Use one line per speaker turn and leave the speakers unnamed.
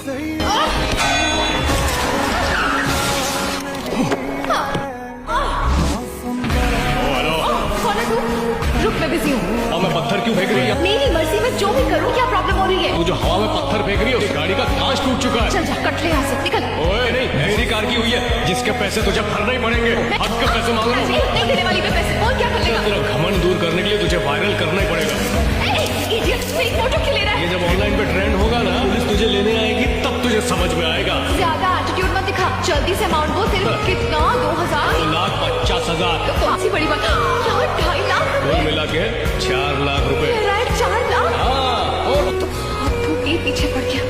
कौन है तू? रुक, मैं बिजी हूँ।
हवा में पत्थर क्यों फेंक रही है?
मेरी मर्जी में जो भी करूँ, क्या प्रॉब्लम हो रही है?
तू जो हवा में पत्थर फेंक रही है उसकी गाड़ी का कांच टूट चुका है।
चल जा, कट ले यहाँ से, निकल।
ओए नहीं, मेरी कार की हुई है, जिसके पैसे तुझे भरने ही पड़ेंगे। हद के पैसे मांग रहा हूँ।
नहीं देने वाली मैं पैसे। और क्या कर लेगा?
तेरा घमंड दूर करने के लिए तुझे वायरल करना ही पड़ेगा।
इडियट, मेरी फोटो क्यों ले रहा है?
ये जब ऑनलाइन पे ट्रेंड होगा ना, पुलिस तुझे लेने आएगी, तब तुझे समझ में आएगा।
ज्यादा एटीट्यूड मत दिखा, जल्दी से अमाउंट बोल। तेरे कितना? 2000?
2,50,000।
कौन सी बड़ी बात? यार 2.5 लाख
कुल
रुपए।
मिला के 4 लाख रुपए।
कह रहा है 4 लाख?
हाँ, और
तो हाथों के पीछे पड़ गया।